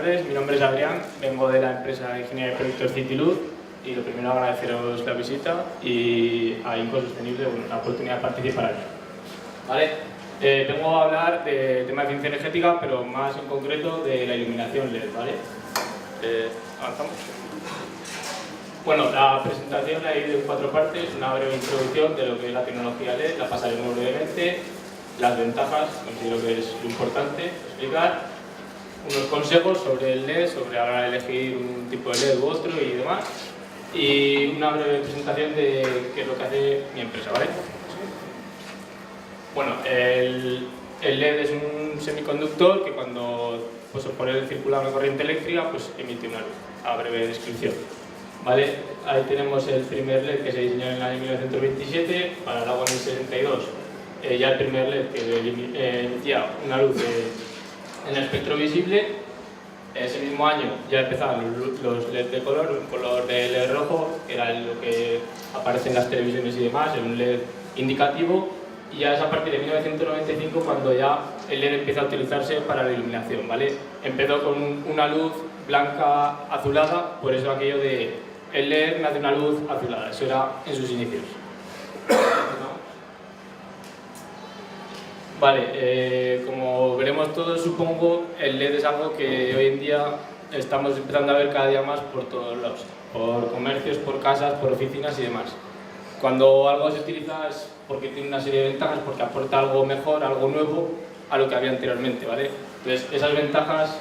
tardes, mi nombre es Adrián, vengo de la empresa de Ingeniería de Proyectos Citiluz y lo primero agradeceros la visita y a Inco Sostenible la oportunidad de participar aquí. ¿Vale? Vengo a hablar de tema de eficiencia energética, pero más en concreto de la iluminación LED. ¿Vale? Avanzamos. Bueno, la presentación la he dividido en 4 partes, una breve introducción de lo que es la tecnología LED, la pasaremos brevemente, las ventajas, considero que es lo importante explicar, unos consejos sobre el LED, sobre a la hora de elegir un tipo de LED u otro y demás, y una breve presentación de qué es lo que hace mi empresa, ¿vale? Bueno, el LED es un semiconductor que cuando por él circula una corriente eléctrica, pues emite una luz, a breve descripción. ¿Vale? Ahí tenemos el primer LED que se diseñó en el año 1927, para el agua en el 62. Ya el primer LED que emitía una luz en el espectro visible. Ese mismo año ya empezaban los LED de color, un color de LED rojo, que era lo que aparece en las televisiones y demás, era un LED indicativo. Y ya es a partir de 1995 cuando ya el LED empieza a utilizarse para la iluminación, ¿vale? Empezó con una luz blanca azulada, por eso aquello de el LED nace una luz azulada, eso era en sus inicios. Vale, como veremos todos, supongo, el LED es algo que hoy en día estamos empezando a ver cada día más por todos lados, por comercios, por casas, por oficinas y demás. Cuando algo se utiliza es porque tiene una serie de ventajas, porque aporta algo mejor, algo nuevo a lo que había anteriormente, ¿vale? Entonces, esas ventajas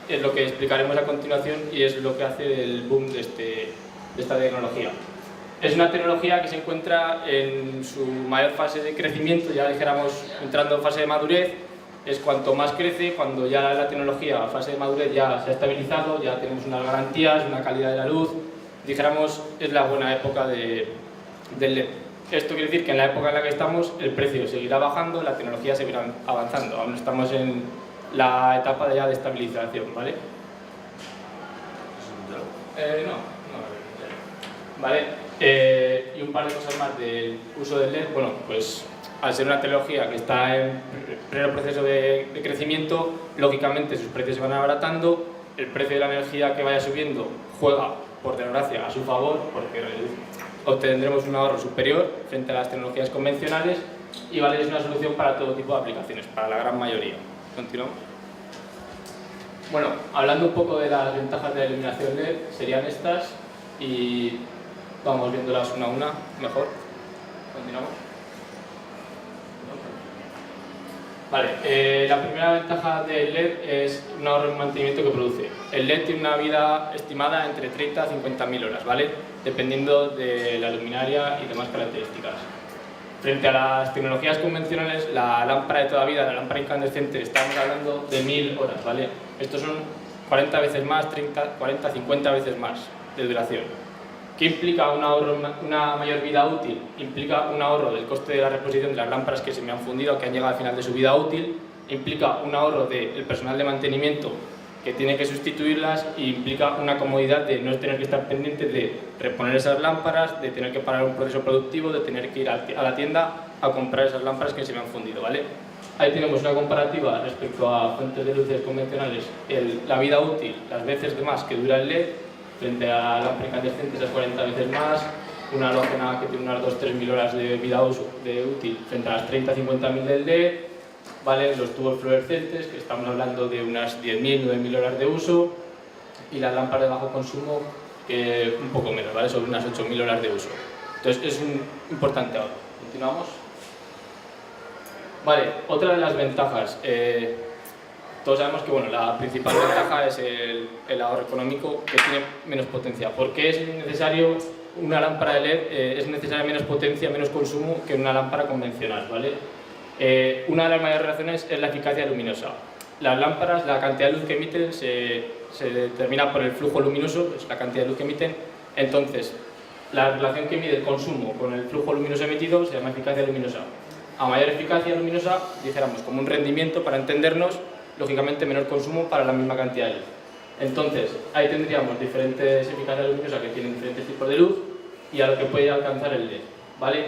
es lo que explicaremos a continuación y es lo que hace el boom de esta tecnología. Es una tecnología que se encuentra en su mayor fase de crecimiento, ya dijéramos entrando en fase de madurez, es cuanto más crece, cuando ya la tecnología a fase de madurez ya se ha estabilizado, ya tenemos unas garantías, una calidad de la luz, dijéramos es la buena época del LED. Esto quiere decir que en la época en la que estamos el precio seguirá bajando, la tecnología seguirá avanzando, aún estamos en la etapa de estabilización, ¿vale? ¿Vale? Y un par de cosas más del uso del LED. Bueno, pues al ser una tecnología que está en pleno proceso de crecimiento, lógicamente sus precios se van abaratando, el precio de la energía que vaya subiendo juega, por desgracia, a su favor, porque obtendremos un ahorro superior frente a las tecnologías convencionales y vale, es una solución para todo tipo de aplicaciones, para la gran mayoría. Continuamos. Bueno, hablando un poco de las ventajas de la iluminación LED, serían estas y vamos viéndolas una a una mejor. Continuamos. Vale, la primera ventaja del LED es un ahorro en mantenimiento que produce. El LED tiene una vida estimada entre 30 a 50.000 horas, ¿vale? Dependiendo de la luminaria y demás características. Frente a las tecnologías convencionales, la lámpara de toda vida, la lámpara incandescente, estamos hablando de 1000 horas, ¿vale? Estos son 40 veces más, 30, 40, 50 veces más de duración. ¿Qué implica un ahorro, una mayor vida útil? Implica un ahorro del coste de la reposición de las lámparas que se me han fundido, que han llegado al final de su vida útil. Implica un ahorro del personal de mantenimiento que tiene que sustituirlas y implica una comodidad de no tener que estar pendiente de reponer esas lámparas, de tener que parar un proceso productivo, de tener que ir a la tienda a comprar esas lámparas que se me han fundido, ¿vale? Ahí tenemos una comparativa respecto a fuentes de luces convencionales, la vida útil, las veces de más que dura el LED, frente a la lámpara incandescente esas 40 veces más, una halógena que tiene unas 2-3 mil horas de vida útil frente a las 30-50.000 del LED, ¿vale? Los tubos fluorescentes, que estamos hablando de unas 10.000-9.000 horas de uso, y las lámparas de bajo consumo, que un poco menos, ¿vale? Sobre unas 8.000 horas de uso. Entonces es un importante ahorro. Continuamos. Vale, otra de las ventajas. Todos sabemos que bueno, la principal ventaja es el ahorro económico, que tiene menos potencia. ¿Por qué es necesario una lámpara de LED? Es necesaria menos potencia, menos consumo que una lámpara convencional, ¿vale? Una de las mayores razones es la eficacia luminosa. Las lámparas, la cantidad de luz que emiten se determina por el flujo luminoso, es la cantidad de luz que emiten. Entonces, la relación que mide el consumo con el flujo luminoso emitido se llama eficacia luminosa. A mayor eficacia luminosa, dijéramos, como un rendimiento para entendernos, lógicamente menor consumo para la misma cantidad de luz. Entonces, ahí tendríamos diferentes eficacias luminosas que tienen diferentes tipos de luz y a lo que puede alcanzar el LED, ¿vale?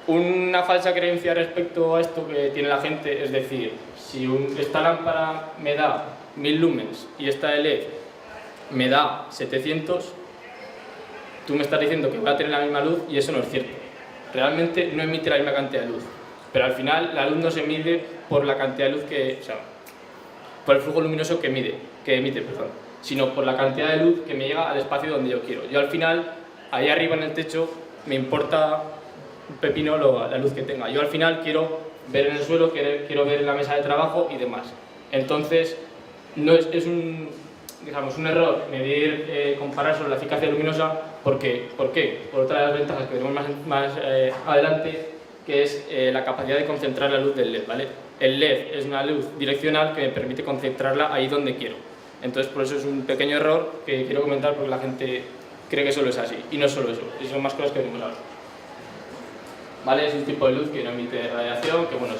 Una falsa creencia respecto a esto que tiene la gente es decir, si esta lámpara me da 1000 lumens y esta de LED me da 700, tú me estás diciendo que va a tener la misma luz y eso no es cierto. Realmente no emite la misma cantidad de luz, pero al final la luz no se mide por la cantidad de luz por el flujo luminoso que emite, sino por la cantidad de luz que me llega al espacio donde yo quiero. Yo al final, ahí arriba en el techo, me importa un pepino la luz que tenga. Yo al final quiero ver en el suelo, quiero ver en la mesa de trabajo y demás. Entonces, no es un error comparar sobre la eficacia luminosa. ¿Por qué? Por otra de las ventajas que veremos más adelante, que es la capacidad de concentrar la luz del LED, ¿vale? El LED es una luz direccional que me permite concentrarla ahí donde quiero. Entonces, por eso es un pequeño error que quiero comentar porque la gente cree que solo es así. Y no es solo eso, y son más cosas que veremos ahora. ¿Vale? Es un tipo de luz que no emite radiación, que bueno,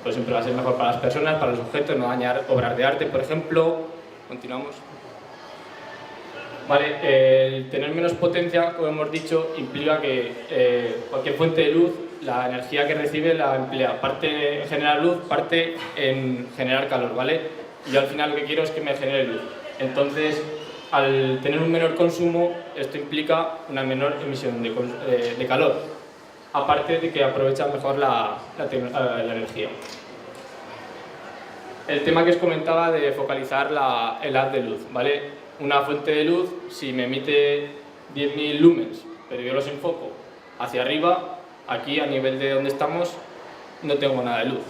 pues siempre va a ser mejor para las personas, para los objetos, no dañar obras de arte, por ejemplo. Continuamos. Vale, el tener menos potencia, como hemos dicho, implica que cualquier fuente de luz, la energía que recibe la emplea. Parte en generar luz, parte en generar calor, ¿vale? Y yo al final lo que quiero es que me genere luz. Entonces, al tener un menor consumo, esto implica una menor emisión de calor. Aparte de que aprovecha mejor la energía. El tema que os comentaba de focalizar el haz de luz, ¿vale? Una fuente de luz, si me emite 10.000 lumens, pero yo los enfoco hacia arriba, aquí a nivel de donde estamos, no tengo nada de luz,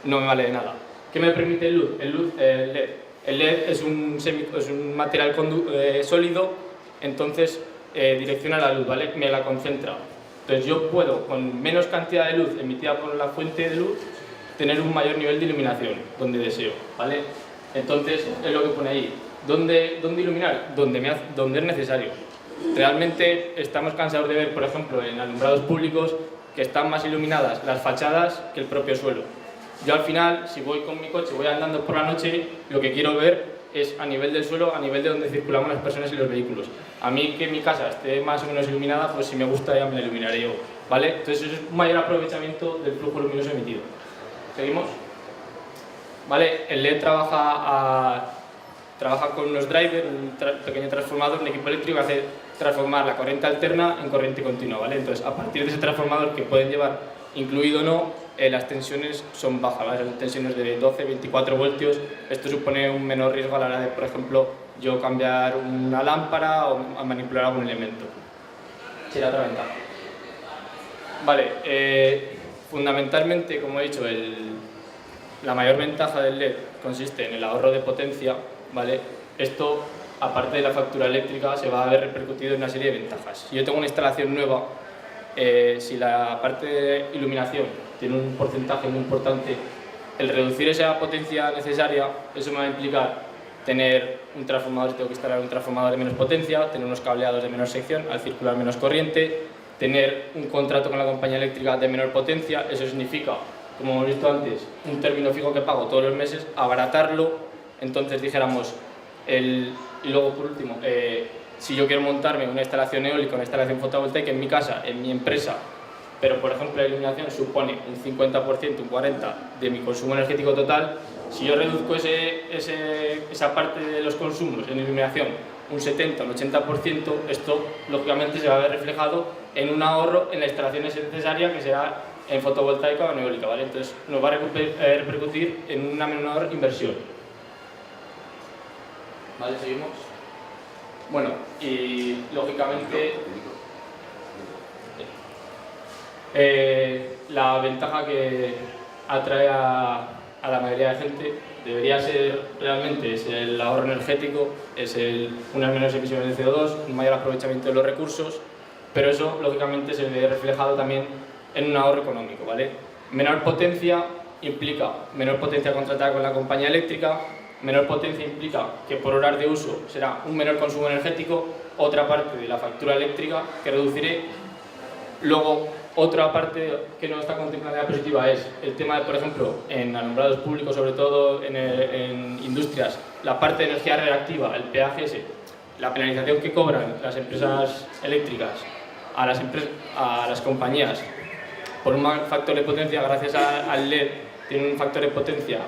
no me vale de nada. ¿Qué me permite el LED? El LED es un material sólido, entonces direcciona la luz, ¿vale? Me la concentra. Entonces yo puedo, con menos cantidad de luz emitida por la fuente de luz, tener un mayor nivel de iluminación, donde deseo, ¿vale? Entonces, es lo que pone ahí. ¿Dónde iluminar? Donde es necesario. Realmente estamos cansados de ver, por ejemplo, en alumbrados públicos, que están más iluminadas las fachadas que el propio suelo. Yo al final, si voy con mi coche, voy andando por la noche, lo que quiero ver es a nivel del suelo, a nivel de donde circulamos las personas y los vehículos. A mí que mi casa esté más o menos iluminada, pues si me gusta ya me la iluminaré yo, ¿vale? Entonces eso es un mayor aprovechamiento del flujo luminoso emitido. ¿Seguimos? ¿Vale? El LED trabaja con unos drivers, un pequeño transformador, un equipo eléctrico que hace transformar la corriente alterna en corriente continua, ¿vale? Entonces, a partir de ese transformador, que pueden llevar incluido o no, las tensiones son bajas, ¿vale? Son tensiones de 12, 24 voltios. Esto supone un menor riesgo a la hora de, por ejemplo, yo cambiar una lámpara o manipular algún elemento. Sería otra ventaja. Vale, fundamentalmente, como he dicho, la mayor ventaja del LED consiste en el ahorro de potencia, ¿vale? Esto, aparte de la factura eléctrica, se va a ver repercutido en una serie de ventajas. Si yo tengo una instalación nueva, si la parte de iluminación tiene un porcentaje muy importante, el reducir esa potencia necesaria, eso me va a implicar tener un transformador, si tengo que instalar un transformador de menos potencia, tener unos cableados de menor sección al circular menos corriente, tener un contrato con la compañía eléctrica de menor potencia. Eso significa, como hemos visto antes, un término fijo que pago todos los meses, abaratarlo. Entonces dijéramos, y luego por último, si yo quiero montarme una instalación eólica, una instalación fotovoltaica en mi casa, en mi empresa, pero por ejemplo la iluminación supone un 50%, un 40% de mi consumo energético total, si yo reduzco esa parte de los consumos en iluminación un 70 o un 80%, esto lógicamente se va a ver reflejado en un ahorro en la instalación necesaria, que será en fotovoltaica o en eólica, ¿vale? Entonces nos va a repercutir en una menor inversión. ¿Vale? ¿Seguimos? Bueno, y lógicamente la ventaja que atrae a la mayoría de gente debería ser realmente es el ahorro energético, es unas menores emisiones de CO2, un mayor aprovechamiento de los recursos, pero eso lógicamente se ve reflejado también en un ahorro económico, ¿vale? Menor potencia implica menor potencia contratada con la compañía eléctrica, menor potencia implica que por horas de uso será un menor consumo energético, otra parte de la factura eléctrica que reduciré. Luego, otra parte que no está contemplada en la positiva es el tema de, por ejemplo, en alumbrados públicos, sobre todo en industrias, la parte de energía reactiva, el peaje ese, la penalización que cobran las empresas eléctricas a las compañías por un factor de potencia, gracias al LED, tiene un factor de potencia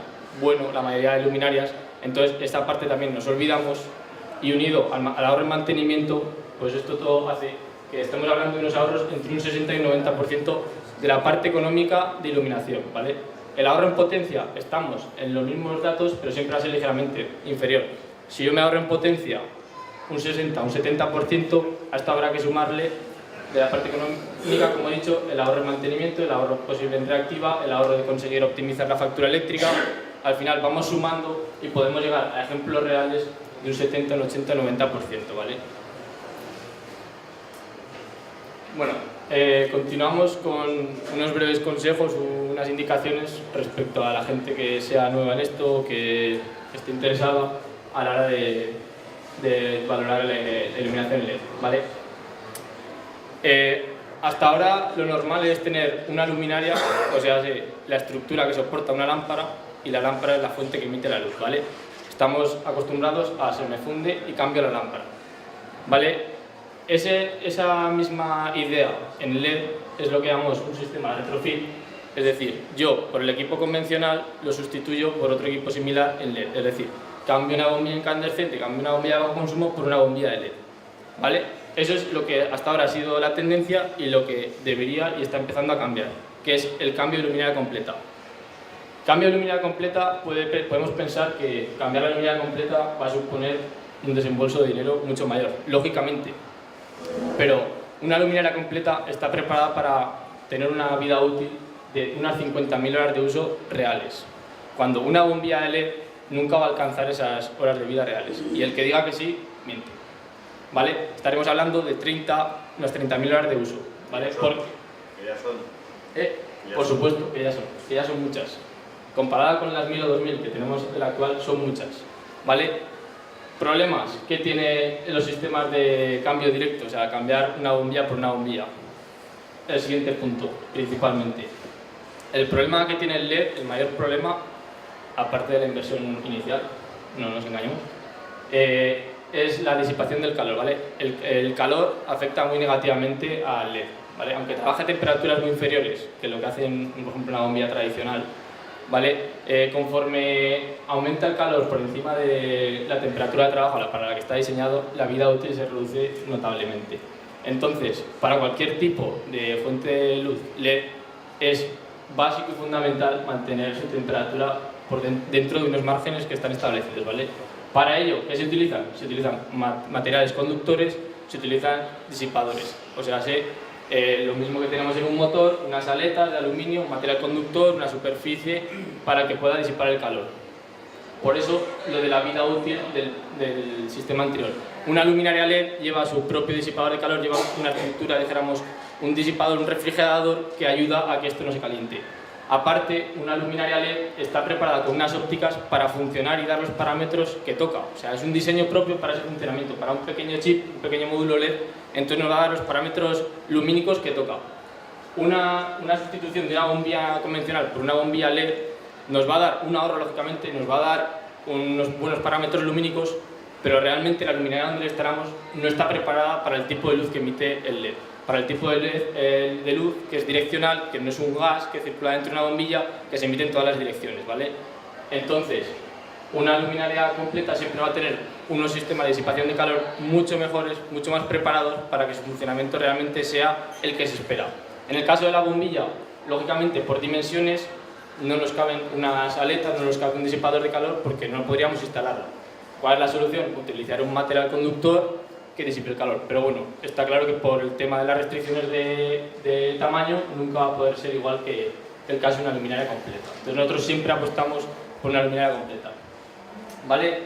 bueno la mayoría de luminarias, entonces esta parte también nos olvidamos, y unido al ahorro en mantenimiento, pues esto todo hace que estemos hablando de unos ahorros entre un 60 y un 90% de la parte económica de iluminación, ¿vale? El ahorro en potencia, estamos en los mismos datos, pero siempre va a ser ligeramente inferior. Si yo me ahorro en potencia un 60, un 70%, a esto habrá que sumarle de la parte económica, como he dicho, el ahorro en mantenimiento, el ahorro posible en reactiva, el ahorro de conseguir optimizar la factura eléctrica. Al final vamos sumando y podemos llegar a ejemplos reales de un 70, un 80, un 90%, ¿vale? Bueno, continuamos con unos breves consejos, unas indicaciones respecto a la gente que sea nueva en esto, que esté interesada a la hora de valorar la iluminación LED, ¿vale? Hasta ahora lo normal es tener una luminaria, o sea, la estructura que soporta una lámpara, y la lámpara es la fuente que emite la luz, ¿vale? Estamos acostumbrados a se me funde y cambio la lámpara, ¿vale? Esa misma idea en LED es lo que llamamos un sistema de retrofit, es decir, yo por el equipo convencional lo sustituyo por otro equipo similar en LED, es decir, cambio una bombilla incandescente, cambio una bombilla de bajo consumo por una bombilla de LED, ¿vale? Eso es lo que hasta ahora ha sido la tendencia y lo que debería y está empezando a cambiar, que es el cambio de luminaria completa. Cambio de luminaria completa, podemos pensar que cambiar la luminaria completa va a suponer un desembolso de dinero mucho mayor, lógicamente. Pero una luminaria completa está preparada para tener una vida útil de unas 50.000 horas de uso reales, cuando una bombilla de LED nunca va a alcanzar esas horas de vida reales. Y el que diga que sí, miente, ¿vale? Estaremos hablando de unas 30.000 horas de uso, ¿vale? Que ya son. Por supuesto, que ya son muchas. Comparada con las 1.000 o 2.000 que tenemos en la actual, son muchas, ¿vale? Problemas que tiene los sistemas de cambio directo, o sea, cambiar una bombilla por una bombilla. El siguiente punto, principalmente. El problema que tiene el LED, el mayor problema, aparte de la inversión inicial, no nos engañemos, es la disipación del calor, ¿vale? El calor afecta muy negativamente al LED, ¿vale? Aunque trabaje a temperaturas muy inferiores que lo que hacen, por ejemplo, una bombilla tradicional, ¿vale? Conforme aumenta el calor por encima de la temperatura de trabajo para la que está diseñado, la vida útil se reduce notablemente. Entonces, para cualquier tipo de fuente de luz LED es básico y fundamental mantener su temperatura dentro de unos márgenes que están establecidos, ¿vale? Para ello, ¿qué se utilizan? Se utilizan materiales conductores, se utilizan disipadores, o sea, lo mismo que tenemos en un motor, unas aletas de aluminio, un material conductor, una superficie para que pueda disipar el calor. Por eso lo de la vida útil del sistema anterior. Una luminaria LED lleva su propio disipador de calor, lleva una estructura, dijéramos, un disipador, un refrigerador que ayuda a que esto no se caliente. Aparte, una luminaria LED está preparada con unas ópticas para funcionar y dar los parámetros que toca. O sea, es un diseño propio para ese funcionamiento, para un pequeño chip, un pequeño módulo LED, entonces nos va a dar los parámetros lumínicos que toca. Una sustitución de una bombilla convencional por una bombilla LED nos va a dar un ahorro, lógicamente, nos va a dar unos buenos parámetros lumínicos, pero realmente la luminaria donde instalamos no está preparada para el tipo de luz que emite el LED. Para el tipo de LED, de luz que es direccional, que no es un gas que circula dentro de una bombilla, que se emite en todas las direcciones, ¿vale? Entonces, una luminaria completa siempre va a tener unos sistemas de disipación de calor mucho mejores, mucho más preparados para que su funcionamiento realmente sea el que se espera. En el caso de la bombilla, lógicamente por dimensiones no nos caben unas aletas, no nos cabe un disipador de calor porque no podríamos instalarla. ¿Cuál es la solución? Utilizar un material conductor que disipe el calor, pero bueno, está claro que por el tema de las restricciones de tamaño nunca va a poder ser igual que el caso de una luminaria completa. Entonces nosotros siempre apostamos por una luminaria completa, ¿vale?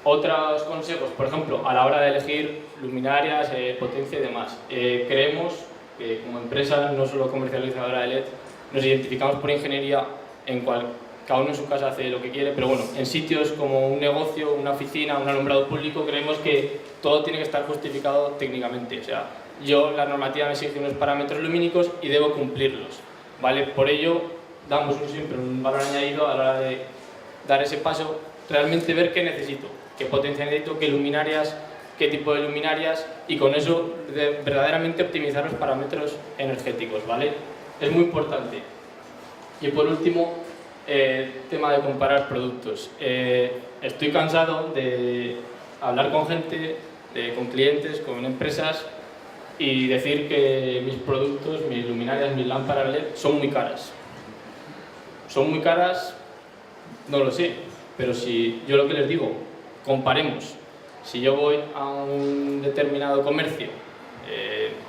Otros consejos, por ejemplo, a la hora de elegir luminarias, potencia y demás. Creemos que como empresa, no solo comercializadora de LED, nos identificamos por ingeniería en cual cada uno en su casa hace lo que quiere, pero bueno, en sitios como un negocio, una oficina, un alumbrado público, creemos que todo tiene que estar justificado técnicamente. O sea, la normativa me exige unos parámetros lumínicos y debo cumplirlos, ¿vale? Por ello, damos siempre un valor añadido a la hora de dar ese paso, realmente ver qué necesito, qué potencia necesito, qué luminarias qué tipo de luminarias y con eso verdaderamente optimizar los parámetros energéticos, ¿vale? Es muy importante. Y por último, tema de comparar productos. Estoy cansado de hablar con gente, con clientes, con empresas y decir que mis productos, mis luminarias, mis lámparas LED son muy caras. Son muy caras, no lo sé, pero si yo lo que les digo, comparemos. Si yo voy a un determinado comercio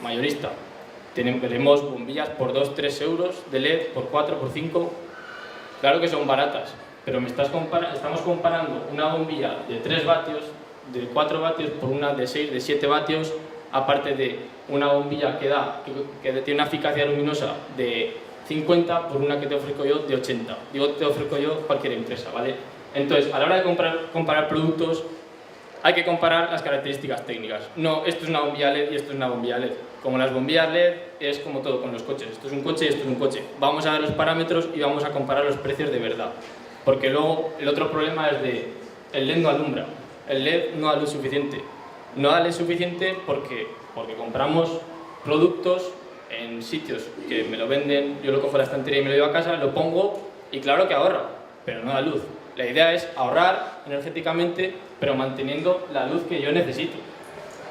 mayorista, veremos bombillas por 2-3 euros de LED, por 4, por 5, claro que son baratas, pero estamos comparando una bombilla de 3 vatios, de 4 vatios, por una de 6, de 7 vatios, aparte de una bombilla que tiene una eficacia luminosa de 50 por una que te ofrezco yo de 80. Digo, te ofrezco yo cualquier empresa, ¿vale? Entonces, a la hora de comparar productos, hay que comparar las características técnicas. No, esto es una bombilla LED y esto es una bombilla LED. Como las bombillas LED es como todo con los coches. Esto es un coche y esto es un coche. Vamos a ver los parámetros y vamos a comparar los precios de verdad. Porque luego el otro problema es el LED no alumbra. El LED no da luz suficiente. No da luz suficiente porque compramos productos en sitios que me lo venden, yo lo cojo de la estantería y me lo llevo a casa, lo pongo y claro que ahorra, pero no da luz. La idea es ahorrar energéticamente, pero manteniendo la luz que yo necesito.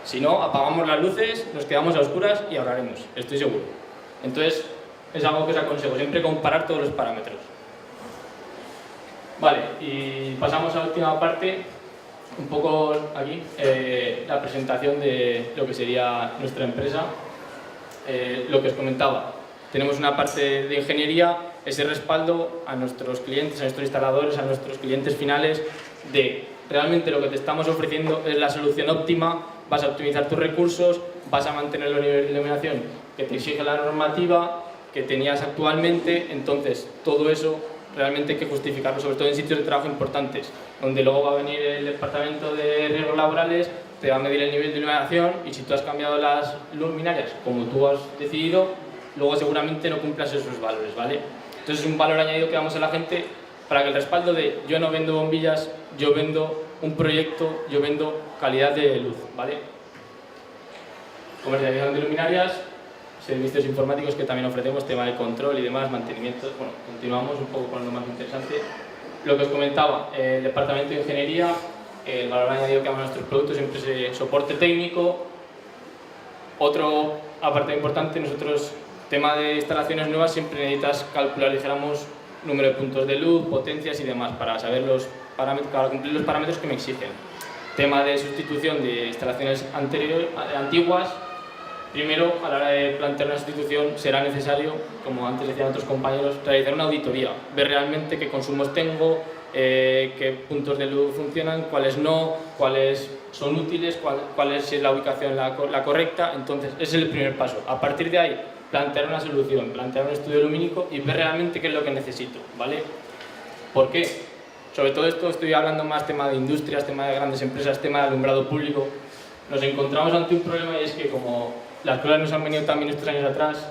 Si no, apagamos las luces, nos quedamos a oscuras y ahorraremos, estoy seguro. Entonces, es algo que os aconsejo, siempre comparar todos los parámetros. Vale, y pasamos a la última parte, un poco aquí, la presentación de lo que sería nuestra empresa. Lo que os comentaba, tenemos una parte de ingeniería, ese respaldo a nuestros clientes, a nuestros instaladores, a nuestros clientes finales, de realmente lo que te estamos ofreciendo es la solución óptima, vas a optimizar tus recursos, vas a mantener los niveles de iluminación que te exige la normativa, que tenías actualmente, entonces todo eso realmente hay que justificarlo, sobre todo en sitios de trabajo importantes, donde luego va a venir el departamento de riesgos laborales, te va a medir el nivel de iluminación y si tú has cambiado las luminarias como tú has decidido, luego seguramente no cumplas esos valores, ¿vale? Entonces es un valor añadido que damos a la gente para que el respaldo de yo no vendo bombillas, yo vendo un proyecto, yo vendo calidad de luz, ¿vale? Comercialización de luminarias, servicios informáticos que también ofrecemos, tema de control y demás, mantenimiento. Bueno, continuamos un poco con lo más interesante. Lo que os comentaba, el departamento de ingeniería, el valor añadido que damos a nuestros productos siempre es soporte técnico. Otro apartado importante, nosotros, tema de instalaciones nuevas, siempre necesitas calcular, dijéramos, número de puntos de luz, potencias y demás, para saber los parámetros, para cumplir los parámetros que me exigen. Tema de sustitución de instalaciones antiguas. Primero, a la hora de plantear una sustitución, será necesario, como antes decían otros compañeros, realizar una auditoría, ver realmente qué consumos tengo, qué puntos de luz funcionan, cuáles no, cuáles son útiles, cuál es la ubicación la correcta. Entonces, ese es el primer paso. A partir de ahí, plantear una solución, plantear un estudio lumínico y ver realmente qué es lo que necesito, ¿vale? ¿Por qué? Sobre todo esto estoy hablando más tema de industrias, tema de grandes empresas, tema de alumbrado público. Nos encontramos ante un problema y es que como las cosas nos han venido también estos años atrás,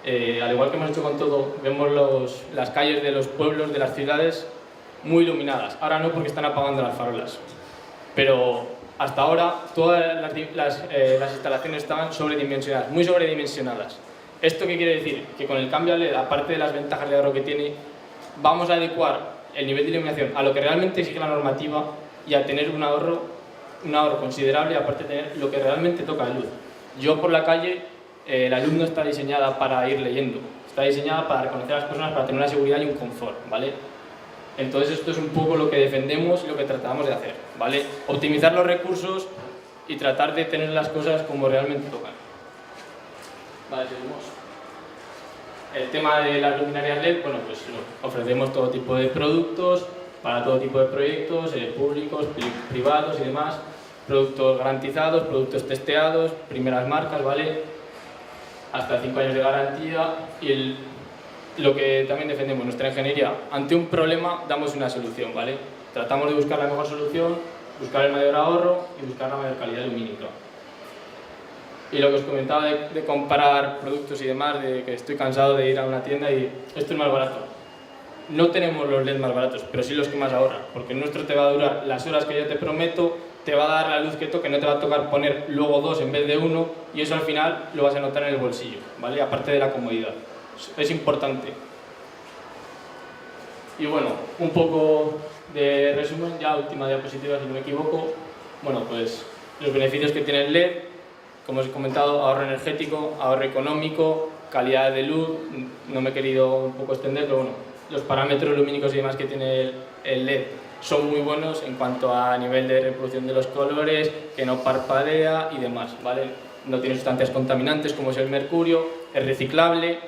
al igual que hemos hecho con todo, vemos las calles de los pueblos, de las ciudades, muy iluminadas. Ahora no, porque están apagando las farolas. Pero hasta ahora todas las instalaciones estaban sobredimensionadas, muy sobredimensionadas. ¿Esto qué quiere decir? Que con el cambio a LED, aparte de las ventajas de ahorro que tiene, vamos a adecuar el nivel de iluminación a lo que realmente exige la normativa y a tener un ahorro considerable, aparte de tener lo que realmente toca de luz. Yo por la calle, la luz no está diseñada para ir leyendo, está diseñada para reconocer a las personas, para tener una seguridad y un confort, ¿vale? Entonces esto es un poco lo que defendemos y lo que tratamos de hacer, ¿vale? Optimizar los recursos y tratar de tener las cosas como realmente tocan. Vale, seguimos. El tema de las luminarias LED, bueno, pues ofrecemos todo tipo de productos para todo tipo de proyectos, públicos, privados y demás. Productos garantizados, productos testeados, primeras marcas, ¿vale? Hasta 5 años de garantía y lo que también defendemos, nuestra ingeniería, ante un problema damos una solución, ¿vale? Tratamos de buscar la mejor solución, buscar el mayor ahorro y buscar la mayor calidad lumínica. Y lo que os comentaba de comparar productos y demás, de que estoy cansado de ir a una tienda y esto es más barato. No tenemos los LED más baratos, pero sí los que más ahorran, porque el nuestro te va a durar las horas que yo te prometo te va a dar la luz que toque, no te va a tocar poner luego 2 en vez de 1 y eso al final lo vas a notar en el bolsillo, ¿vale? Aparte de la comodidad. Es importante. Y bueno, un poco de resumen, ya última diapositiva si no me equivoco. Bueno, pues los beneficios que tiene el LED, como os he comentado, ahorro energético, ahorro económico, calidad de luz, no me he querido un poco extender, pero bueno, los parámetros lumínicos y demás que tiene el LED son muy buenos en cuanto a nivel de reproducción de los colores, que no parpadea y demás, ¿vale? No tiene sustancias contaminantes como es el mercurio, es reciclable.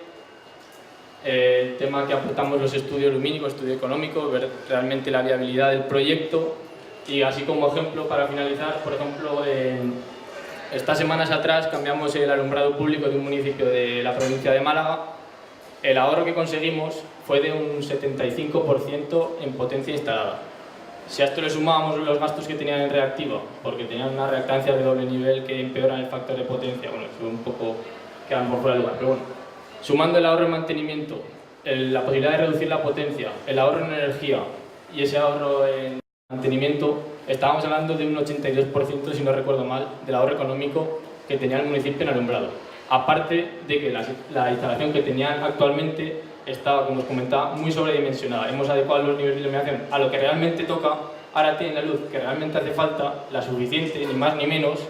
El tema que aportamos los estudios lumínicos, estudio económico, ver realmente la viabilidad del proyecto y así como ejemplo para finalizar, por ejemplo, estas semanas atrás cambiamos el alumbrado público de un municipio de la provincia de Málaga. El ahorro que conseguimos fue de un 75% en potencia instalada. Si a esto le sumábamos los gastos que tenían en reactiva, porque tenían una reactancia de doble nivel que empeoran el factor de potencia, bueno, fue un poco quedan por fuera de lugar, pero bueno. Sumando el ahorro en mantenimiento, la posibilidad de reducir la potencia, el ahorro en energía y ese ahorro en mantenimiento, estábamos hablando de un 82%, si no recuerdo mal, del ahorro económico que tenía el municipio en alumbrado. Aparte de que la instalación que tenían actualmente estaba, como os comentaba, muy sobredimensionada. Hemos adecuado los niveles de iluminación a lo que realmente toca, ahora tienen la luz que realmente hace falta, la suficiente, ni más ni menos,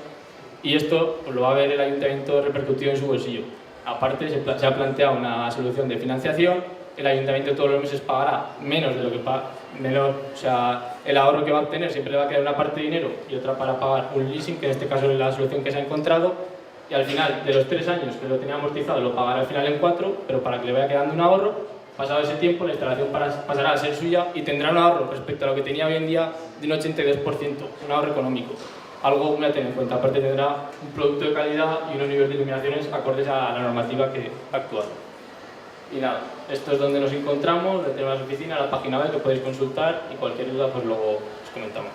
y esto pues, lo va a ver el ayuntamiento repercutido en su bolsillo. Aparte, se ha planteado una solución de financiación, el ayuntamiento todos los meses pagará menos de lo que paga, o sea, el ahorro que va a obtener siempre le va a quedar una parte de dinero y otra para pagar un leasing, que en este caso es la solución que se ha encontrado, y al final de los 3 años que lo tenía amortizado lo pagará al final en 4, pero para que le vaya quedando un ahorro, pasado ese tiempo la instalación pasará a ser suya y tendrá un ahorro respecto a lo que tenía hoy en día de un 82%, un ahorro económico. Algo muy a tener en cuenta, aparte tendrá un producto de calidad y unos niveles de iluminaciones acordes a la normativa que actual. Y nada, esto es donde nos encontramos, tenemos las oficinas, la página web que podéis consultar y cualquier duda pues luego os comentamos.